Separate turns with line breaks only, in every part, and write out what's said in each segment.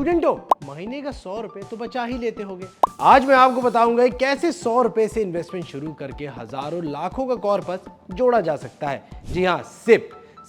Student हो, महीने का 100 रुपए तो बचा ही लेते होगे। आज मैं आपको बताऊंगा कैसे 100 रुपए से इन्वेस्टमेंट शुरू करके हजारों लाखों का कॉर्पस जोड़ा जा सकता है। जी हाँ,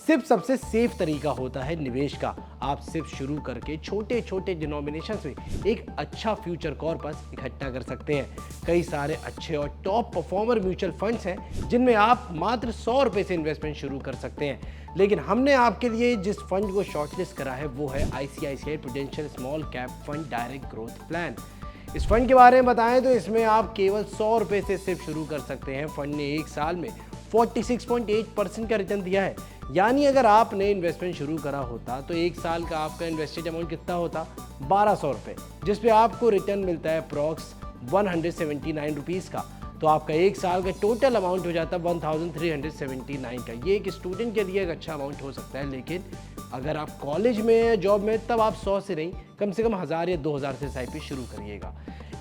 सिप सबसे सेफ तरीका होता है निवेश का। आप सिप शुरू करके छोटे छोटे डिनोमिनेशन में एक अच्छा फ्यूचर कॉर्पस इकट्ठा कर सकते हैं। कई सारे अच्छे और टॉप परफॉर्मर म्यूचुअल फंड्स हैं जिनमें आप मात्र 100 रुपए से इन्वेस्टमेंट शुरू कर सकते हैं। लेकिन हमने आपके लिए जिस फंड को शॉर्टलिस्ट करा है वो है ICICI prudential small cap fund direct growth plan. इस फंड के बारे में बताएं तो इसमें आप केवल 100 रुपए से सिर्फ शुरू कर सकते हैं। फंड ने एक साल में 46.8% का रिटर्न दिया है। यानी अगर आपने इन्वेस्टमेंट शुरू करा होता तो एक साल का आपका इन्वेस्टेड अमाउंट कितना होता, 1200 रुपये, जिसपे आपको रिटर्न मिलता है अप्रॉक्स 179 रुपीज़ का। तो आपका एक साल का टोटल अमाउंट हो जाता है 1379 का। ये एक स्टूडेंट के लिए एक अच्छा अमाउंट हो सकता है, लेकिन अगर आप कॉलेज में या जॉब में तब आप 100 से नहीं, कम से कम 1000 या 2000 से SIP शुरू करिएगा।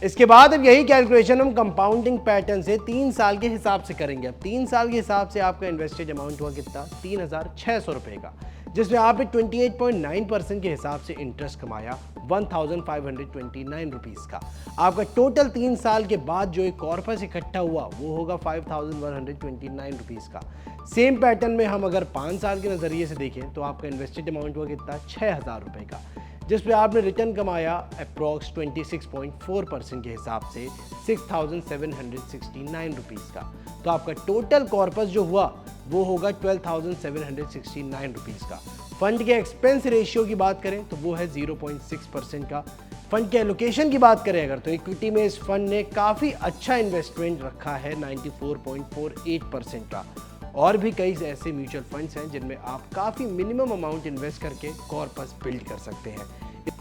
इसके बाद अब यही कैलकुलेशन हम कंपाउंडिंग पैटर्न से 3 साल के हिसाब से करेंगे। अब 3 साल के हिसाब से आपका इन्वेस्टेड अमाउंट हुआ कितना, 3600 रुपये का, जिसमें आपने 28.9% के हिसाब से इंटरेस्ट कमाया 1529 रुपीज़ का। आपका टोटल 3 साल के बाद जो एक कॉर्पस इकट्ठा हुआ वो होगा 5129 रुपीज़ का। सेम पैटर्न में हम अगर 5 साल के नज़रिए से देखें तो आपका इन्वेस्टेड अमाउंट हुआ कितना, 6000 रुपये का, जिस पे आपने रिटर्न कमाया अप्रॉक्स 26.4% के हिसाब से 6769 रुपीज़ का। तो आपका टोटल कॉर्पस जो हुआ वो होगा 12,769 रुपीज़ का। फंड के एक्सपेंस रेशियो की बात करें तो वो है 0.6% का। फंड के एलोकेशन की बात करें अगर तो इक्विटी में इस फंड ने काफ़ी अच्छा इन्वेस्टमेंट रखा है 94.48% का। और भी कई ऐसे म्यूचुअल फंड्स हैं जिनमें आप काफ़ी मिनिमम अमाउंट इन्वेस्ट करके कॉर्पस बिल्ड कर सकते हैं।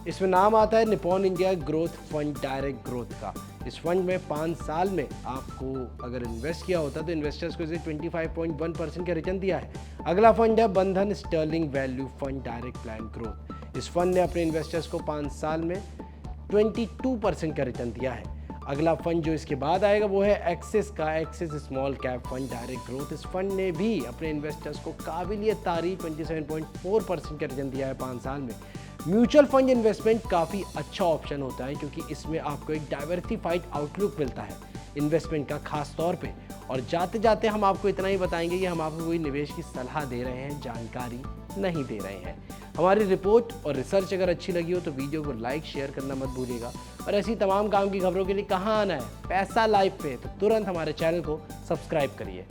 इसमें नाम आता है Nippon India growth fund direct growth का। इस फंड में 5 साल में आपको अगर इन्वेस्ट किया होता तो इन्वेस्टर्स को इसे 25.1% का रिटर्न दिया है। अगला फंड है Bandhan sterling value fund direct plan growth. इस फंड ने अपने इन्वेस्टर्स को 5 साल में 22% का रिटर्न दिया है। अगला फंड जो इसके बाद आएगा वो है एक्सिस का, axis small cap fund direct growth. इस फंड ने भी अपने इन्वेस्टर्स को काबिलियत तारीफ 27.4% का रिटर्न दिया है 5 साल में। म्यूचुअल फंड इन्वेस्टमेंट काफ़ी अच्छा ऑप्शन होता है क्योंकि इसमें आपको एक डाइवर्सिफाइड आउटलुक मिलता है इन्वेस्टमेंट का खास तौर पे। और जाते जाते हम आपको इतना ही बताएंगे कि हम आपको कोई निवेश की सलाह दे रहे हैं, जानकारी नहीं दे रहे हैं। हमारी रिपोर्ट और रिसर्च अगर अच्छी लगी हो तो वीडियो को लाइक शेयर करना मत भूलिएगा। और ऐसी तमाम काम की खबरों के लिए कहाँ आना है, पैसा लाइव पे, तो तुरंत हमारे चैनल को सब्सक्राइब करिए।